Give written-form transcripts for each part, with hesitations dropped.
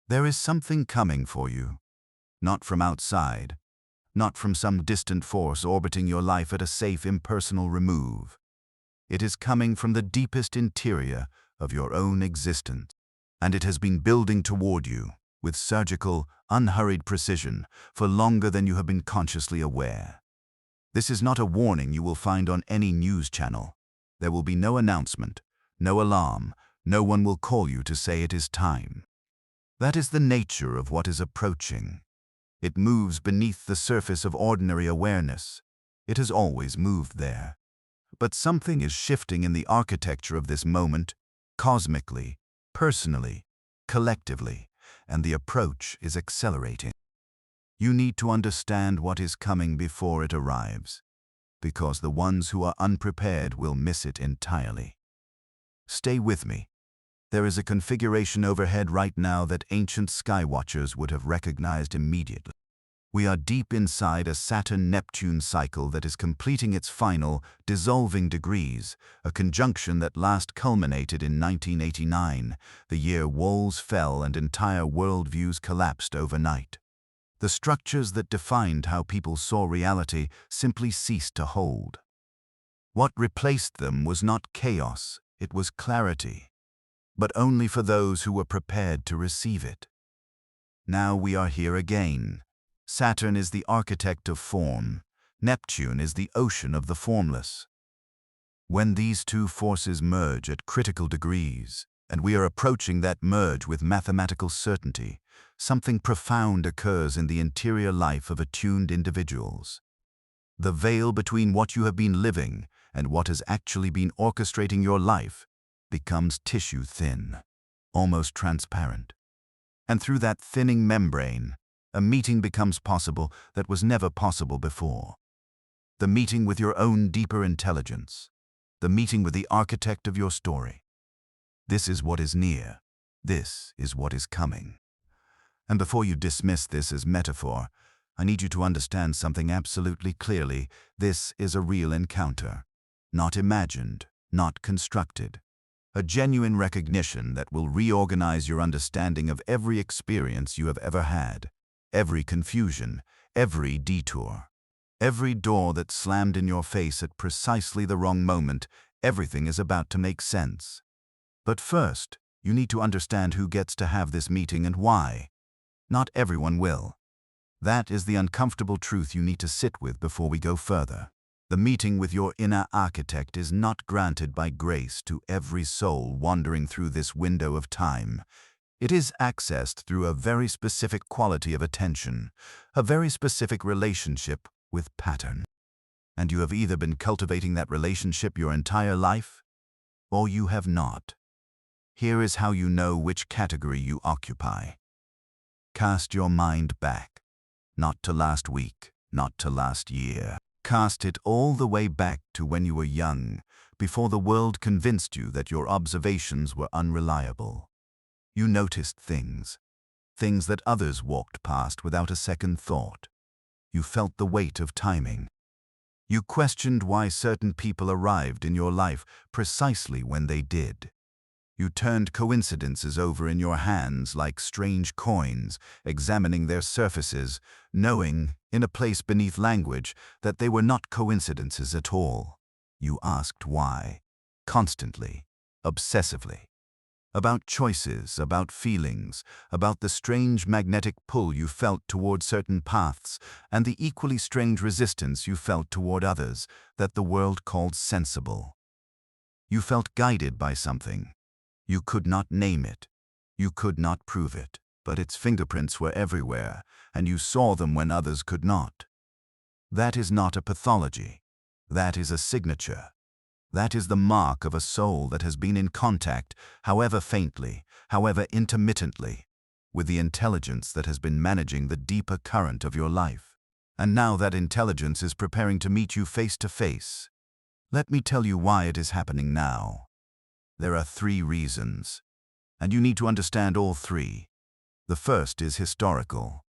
There is something coming for you, not from outside, not from some distant force orbiting your life at a safe, impersonal remove. It is coming from the deepest interior of your own existence, and it has been building toward you with surgical, unhurried precision for longer than you have been consciously aware. This is not a warning you will find on any news channel. There will be no announcement, no alarm, no one will call you to say it is time. That is the nature of what is approaching. It moves beneath the surface of ordinary awareness. It has always moved there. But something is shifting in the architecture of this moment, cosmically, personally, collectively, and the approach is accelerating. You need to understand what is coming before it arrives, because the ones who are unprepared will miss it entirely. Stay with me. There is a configuration overhead right now that ancient skywatchers would have recognized immediately. We are deep inside a Saturn-Neptune cycle that is completing its final, dissolving degrees, a conjunction that last culminated in 1989, the year walls fell and entire worldviews collapsed overnight. The structures that defined how people saw reality simply ceased to hold. What replaced them was not chaos, it was clarity, but only for those who were prepared to receive it. Now we are here again. Saturn is the architect of form. Neptune is the ocean of the formless. When these two forces merge at critical degrees, and we are approaching that merge with mathematical certainty, something profound occurs in the interior life of attuned individuals. The veil between what you have been living and what has actually been orchestrating your life becomes tissue thin, almost transparent. And through that thinning membrane, a meeting becomes possible that was never possible before. The meeting with your own deeper intelligence. The meeting with the architect of your story. This is what is near. This is what is coming. And before you dismiss this as metaphor, I need you to understand something absolutely clearly. This is a real encounter. Not imagined, not constructed. A genuine recognition that will reorganize your understanding of every experience you have ever had. Every confusion, every detour, every door that slammed in your face at precisely the wrong moment, everything is about to make sense. But first, you need to understand who gets to have this meeting and why. Not everyone will. That is the uncomfortable truth you need to sit with before we go further. The meeting with your inner architect is not granted by grace to every soul wandering through this window of time. It is accessed through a very specific quality of attention, a very specific relationship with pattern. And you have either been cultivating that relationship your entire life, or you have not. Here is how you know which category you occupy. Cast your mind back, not to last week, not to last year. Cast it all the way back to when you were young, before the world convinced you that your observations were unreliable. You noticed things that others walked past without a second thought. You felt the weight of timing. You questioned why certain people arrived in your life precisely when they did. You turned coincidences over in your hands like strange coins, examining their surfaces, knowing, in a place beneath language, that they were not coincidences at all. You asked why, constantly, obsessively. About choices, about feelings, about the strange magnetic pull you felt toward certain paths and the equally strange resistance you felt toward others that the world called sensible. You felt guided by something. You could not name it. You could not prove it, but its fingerprints were everywhere, and you saw them when others could not. That is not a pathology. That is a signature. That is the mark of a soul that has been in contact, however faintly, however intermittently, with the intelligence that has been managing the deeper current of your life. And now that intelligence is preparing to meet you face to face. Let me tell you why it is happening now. There are 3 reasons, and you need to understand all 3. The first is historical.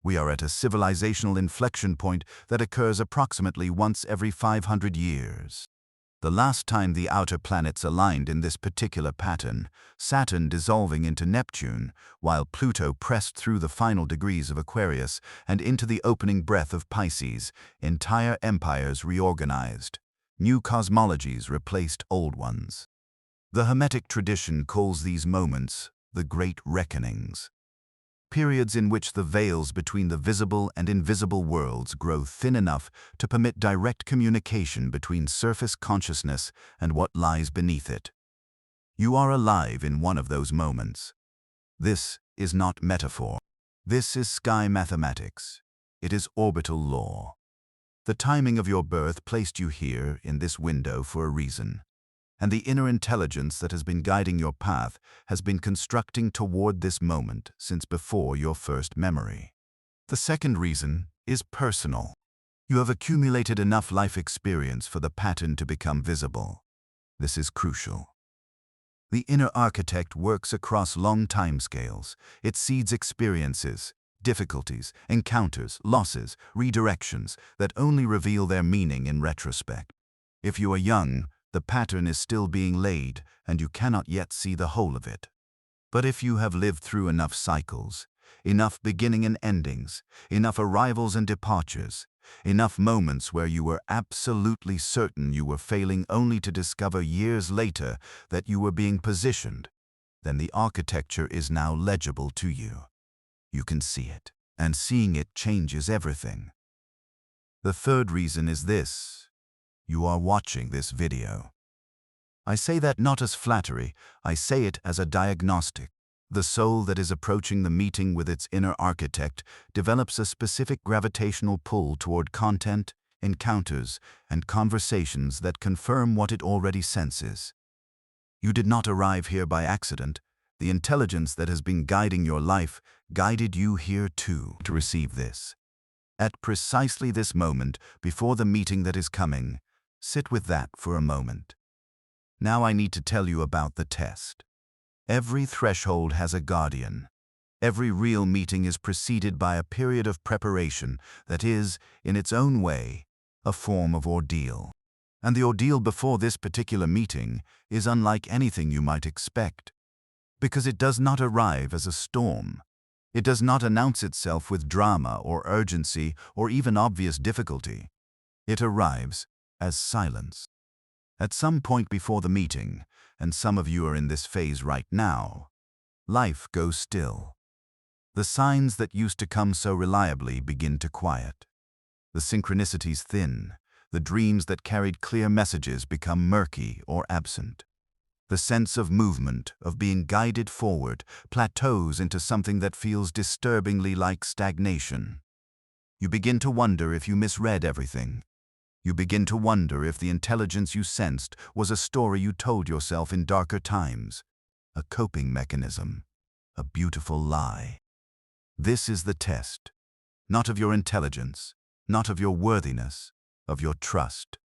We are at a civilizational inflection point that occurs approximately once every 500 years. The last time the outer planets aligned in this particular pattern, Saturn dissolving into Neptune, while Pluto pressed through the final degrees of Aquarius and into the opening breath of Pisces, entire empires reorganized. New cosmologies replaced old ones. The Hermetic tradition calls these moments the Great Reckonings. Periods in which the veils between the visible and invisible worlds grow thin enough to permit direct communication between surface consciousness and what lies beneath it. You are alive in one of those moments. This is not metaphor. This is sky mathematics. It is orbital law. The timing of your birth placed you here in this window for a reason. And the inner intelligence that has been guiding your path has been constructing toward this moment since before your first memory. The second reason is personal. You have accumulated enough life experience for the pattern to become visible. This is crucial. The inner architect works across long timescales. It seeds experiences, difficulties, encounters, losses, redirections that only reveal their meaning in retrospect. If you are young, the pattern is still being laid, and you cannot yet see the whole of it. But if you have lived through enough cycles, enough beginning and endings, enough arrivals and departures, enough moments where you were absolutely certain you were failing only to discover years later that you were being positioned, then the architecture is now legible to you. You can see it, and seeing it changes everything. The third reason is this. You are watching this video. I say that not as flattery, I say it as a diagnostic. The soul that is approaching the meeting with its inner architect develops a specific gravitational pull toward content, encounters, and conversations that confirm what it already senses. You did not arrive here by accident. The intelligence that has been guiding your life guided you here too to receive this. At precisely this moment, before the meeting that is coming, sit with that for a moment. Now I need to tell you about the test. Every threshold has a guardian. Every real meeting is preceded by a period of preparation that is, in its own way, a form of ordeal. And the ordeal before this particular meeting is unlike anything you might expect, because it does not arrive as a storm. It does not announce itself with drama or urgency or even obvious difficulty. It arrives as silence. At some point before the meeting, and some of you are in this phase right now, life goes still. The signs that used to come so reliably begin to quiet. The synchronicities thin. The dreams that carried clear messages become murky or absent. The sense of movement, of being guided forward, plateaus into something that feels disturbingly like stagnation. You begin to wonder if you misread everything. You begin to wonder if the intelligence you sensed was a story you told yourself in darker times, a coping mechanism, a beautiful lie. This is the test, not of your intelligence, not of your worthiness, of your trust.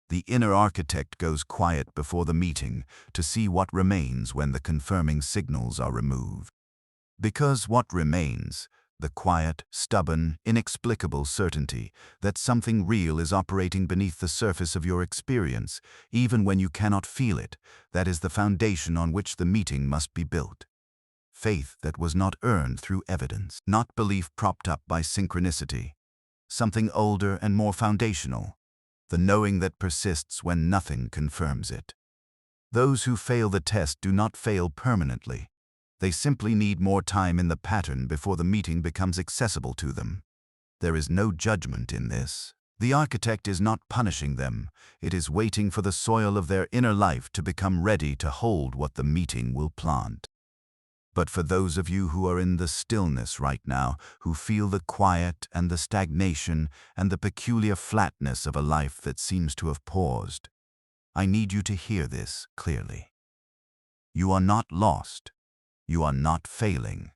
The inner architect goes quiet before the meeting to see what remains when the confirming signals are removed. Because what remains, the quiet, stubborn, inexplicable certainty that something real is operating beneath the surface of your experience, even when you cannot feel it, that is the foundation on which the meeting must be built. Faith that was not earned through evidence, not belief propped up by synchronicity. Something older and more foundational, the knowing that persists when nothing confirms it. Those who fail the test do not fail permanently. They simply need more time in the pattern before the meeting becomes accessible to them. There is no judgment in this. The architect is not punishing them. It is waiting for the soil of their inner life to become ready to hold what the meeting will plant. But for those of you who are in the stillness right now, who feel the quiet and the stagnation and the peculiar flatness of a life that seems to have paused, I need you to hear this clearly. You are not lost. You are not failing.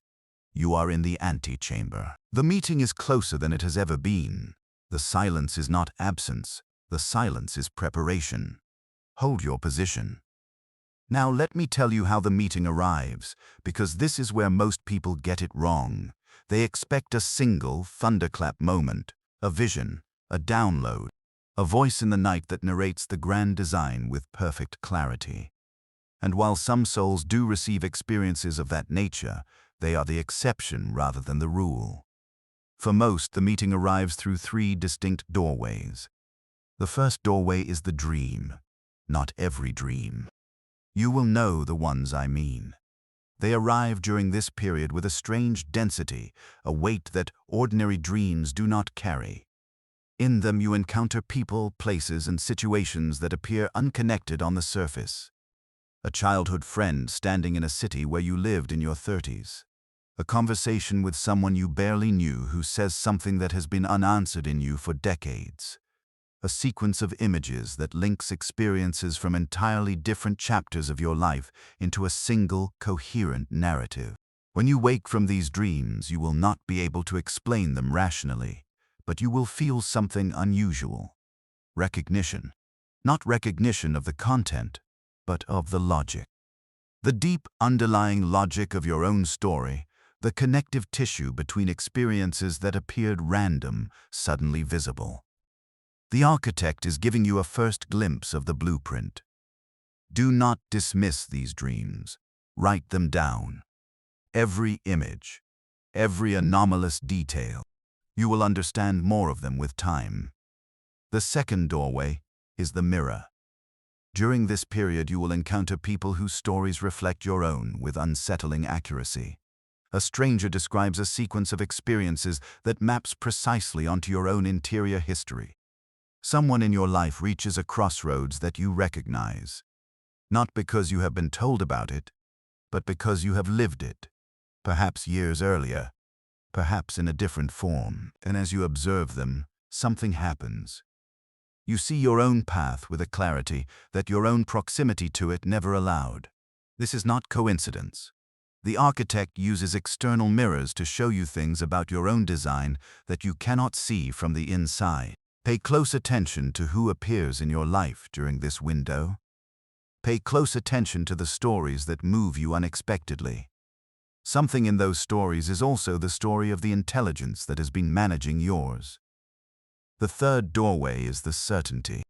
You are in the antechamber. The meeting is closer than it has ever been. The silence is not absence. The silence is preparation. Hold your position. Now let me tell you how the meeting arrives, because this is where most people get it wrong. They expect a single thunderclap moment, a vision, a download, a voice in the night that narrates the grand design with perfect clarity. And while some souls do receive experiences of that nature, they are the exception rather than the rule. For most, the meeting arrives through three distinct doorways. The first doorway is the dream. Not every dream. You will know the ones I mean. They arrive during this period with a strange density, a weight that ordinary dreams do not carry. In them you encounter people, places, and situations that appear unconnected on the surface. A childhood friend standing in a city where you lived in your 30s. A conversation with someone you barely knew who says something that has been unanswered in you for decades. A sequence of images that links experiences from entirely different chapters of your life into a single, coherent narrative. When you wake from these dreams, you will not be able to explain them rationally, but you will feel something unusual. Recognition. Not recognition of the content, but of the logic. The deep underlying logic of your own story, the connective tissue between experiences that appeared random, suddenly visible. The architect is giving you a first glimpse of the blueprint. Do not dismiss these dreams. Write them down. Every image, every anomalous detail. You will understand more of them with time. The second doorway is the mirror. During this period, you will encounter people whose stories reflect your own with unsettling accuracy. A stranger describes a sequence of experiences that maps precisely onto your own interior history. Someone in your life reaches a crossroads that you recognize, not because you have been told about it, but because you have lived it, perhaps years earlier, perhaps in a different form. And as you observe them, something happens. You see your own path with a clarity that your own proximity to it never allowed. This is not coincidence. The architect uses external mirrors to show you things about your own design that you cannot see from the inside. Pay close attention to who appears in your life during this window. Pay close attention to the stories that move you unexpectedly. Something in those stories is also the story of the intelligence that has been managing yours. The third doorway is the certainty.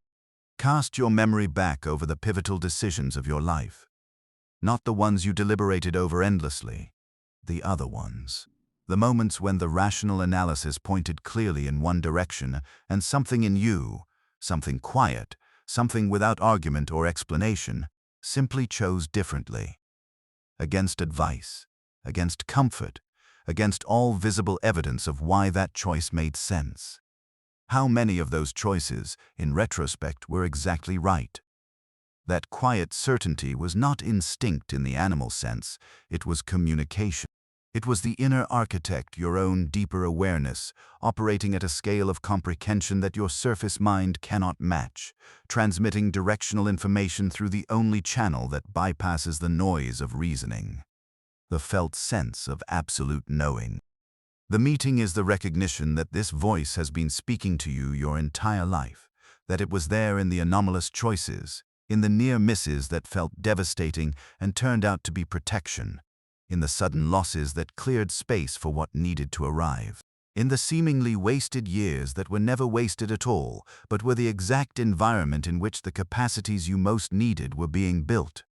Cast your memory back over the pivotal decisions of your life. Not the ones you deliberated over endlessly, the other ones. The moments when the rational analysis pointed clearly in one direction and something in you, something quiet, something without argument or explanation, simply chose differently. Against advice, against comfort, against all visible evidence of why that choice made sense. How many of those choices, in retrospect, were exactly right? That quiet certainty was not instinct in the animal sense, it was communication. It was the inner architect, your own deeper awareness, operating at a scale of comprehension that your surface mind cannot match, transmitting directional information through the only channel that bypasses the noise of reasoning. The felt sense of absolute knowing. The meeting is the recognition that this voice has been speaking to you your entire life, that it was there in the anomalous choices, in the near misses that felt devastating and turned out to be protection, in the sudden losses that cleared space for what needed to arrive, in the seemingly wasted years that were never wasted at all, but were the exact environment in which the capacities you most needed were being built.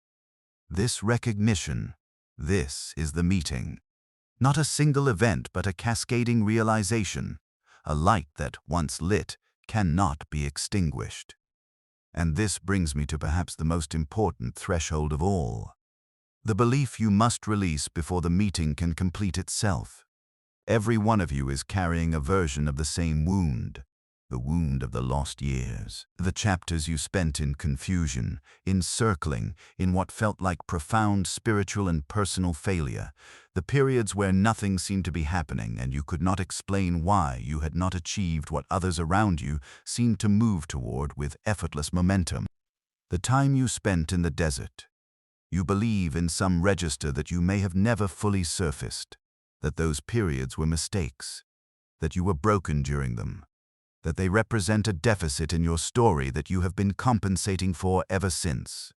This recognition, this is the meeting. Not a single event, but a cascading realization, a light that, once lit, cannot be extinguished. And this brings me to perhaps the most important threshold of all. The belief you must release before the meeting can complete itself. Every one of you is carrying a version of the same wound, the wound of the lost years. The chapters you spent in confusion, in circling, in what felt like profound spiritual and personal failure, the periods where nothing seemed to be happening and you could not explain why you had not achieved what others around you seemed to move toward with effortless momentum. The time you spent in the desert. You believe in some register that you may have never fully surfaced, that those periods were mistakes, that you were broken during them, that they represent a deficit in your story that you have been compensating for ever since.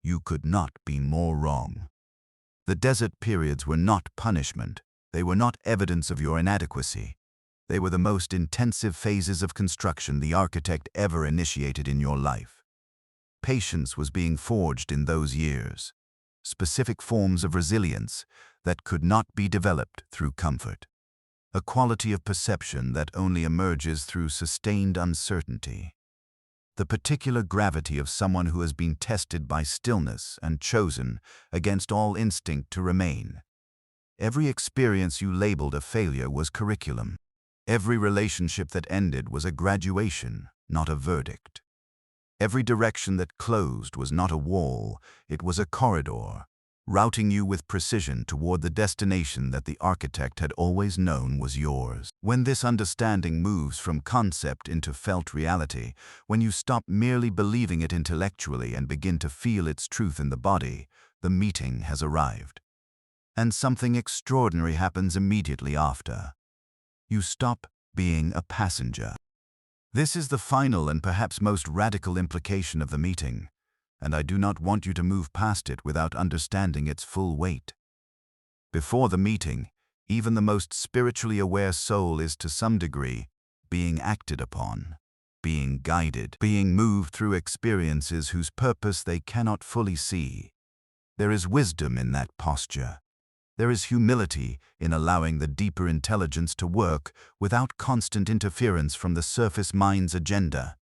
You could not be more wrong. The desert periods were not punishment, they were not evidence of your inadequacy. They were the most intensive phases of construction the architect ever initiated in your life. Patience was being forged in those years, specific forms of resilience that could not be developed through comfort, a quality of perception that only emerges through sustained uncertainty. The particular gravity of someone who has been tested by stillness and chosen against all instinct to remain. Every experience you labeled a failure was curriculum. Every relationship that ended was a graduation, not a verdict. Every direction that closed was not a wall, it was a corridor, routing you with precision toward the destination that the architect had always known was yours. When this understanding moves from concept into felt reality, when you stop merely believing it intellectually and begin to feel its truth in the body, the meeting has arrived. And something extraordinary happens immediately after. You stop being a passenger. This is the final and perhaps most radical implication of the meeting, and I do not want you to move past it without understanding its full weight. Before the meeting, even the most spiritually aware soul is to some degree being acted upon, being guided, being moved through experiences whose purpose they cannot fully see. There is wisdom in that posture. There is humility in allowing the deeper intelligence to work without constant interference from the surface mind's agenda.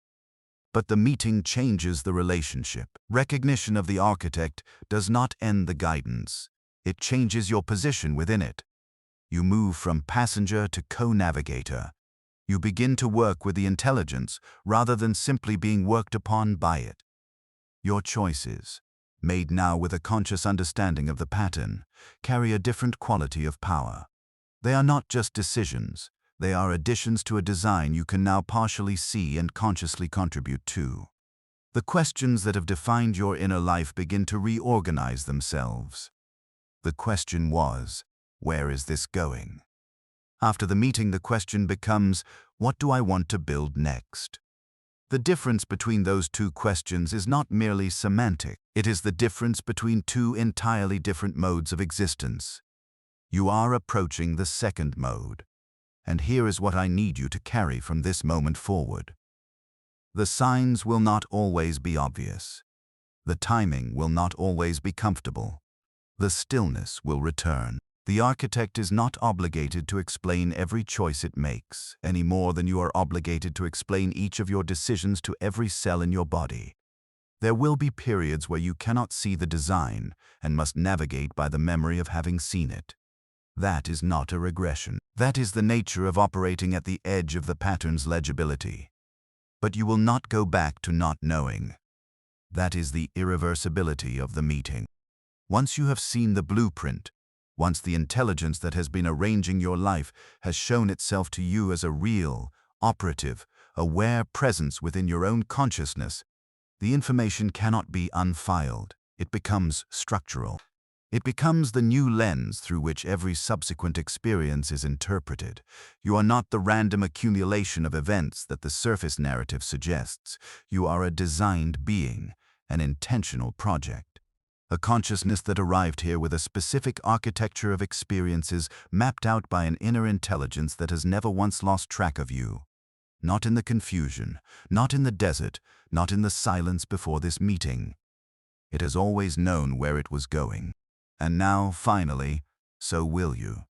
But the meeting changes the relationship. Recognition of the architect does not end the guidance. It changes your position within it. You move from passenger to co-navigator. You begin to work with the intelligence rather than simply being worked upon by it. Your choices, made now with a conscious understanding of the pattern, carry a different quality of power. They are not just decisions, they are additions to a design you can now partially see and consciously contribute to. The questions that have defined your inner life begin to reorganize themselves. The question was, where is this going? After the meeting, the question becomes, what do I want to build next? The difference between those two questions is not merely semantic. It is the difference between two entirely different modes of existence. You are approaching the second mode. And here is what I need you to carry from this moment forward. The signs will not always be obvious. The timing will not always be comfortable. The stillness will return. The architect is not obligated to explain every choice it makes, any more than you are obligated to explain each of your decisions to every cell in your body. There will be periods where you cannot see the design and must navigate by the memory of having seen it. That is not a regression. That is the nature of operating at the edge of the pattern's legibility. But you will not go back to not knowing. That is the irreversibility of the meeting. Once you have seen the blueprint, once the intelligence that has been arranging your life has shown itself to you as a real, operative, aware presence within your own consciousness, the information cannot be unfiled. It becomes structural. It becomes the new lens through which every subsequent experience is interpreted. You are not the random accumulation of events that the surface narrative suggests. You are a designed being, an intentional project. A consciousness that arrived here with a specific architecture of experiences mapped out by an inner intelligence that has never once lost track of you. Not in the confusion, not in the desert, not in the silence before this meeting. It has always known where it was going. And now, finally, so will you.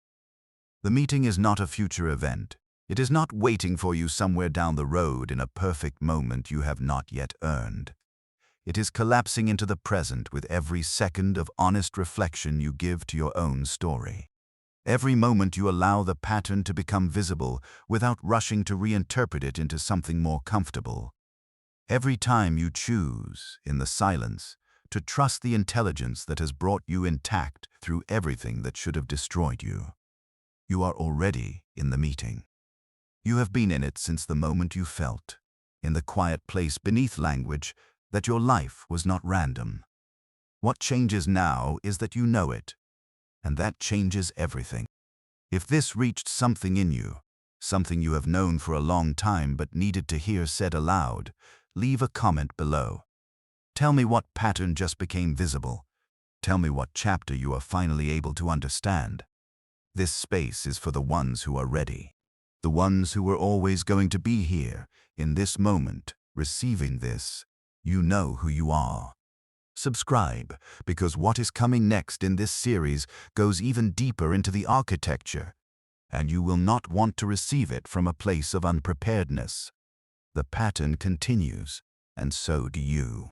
The meeting is not a future event. It is not waiting for you somewhere down the road in a perfect moment you have not yet earned. It is collapsing into the present with every second of honest reflection you give to your own story. Every moment you allow the pattern to become visible without rushing to reinterpret it into something more comfortable. Every time you choose, in the silence, to trust the intelligence that has brought you intact through everything that should have destroyed you. You are already in the meeting. You have been in it since the moment you felt, in the quiet place beneath language, that your life was not random. What changes now is that you know it, and that changes everything. If this reached something in you, something you have known for a long time but needed to hear said aloud, leave a comment below. Tell me what pattern just became visible. Tell me what chapter you are finally able to understand. This space is for the ones who are ready. The ones who were always going to be here, in this moment, receiving this. You know who you are. Subscribe, because what is coming next in this series goes even deeper into the architecture, and you will not want to receive it from a place of unpreparedness. The pattern continues, and so do you.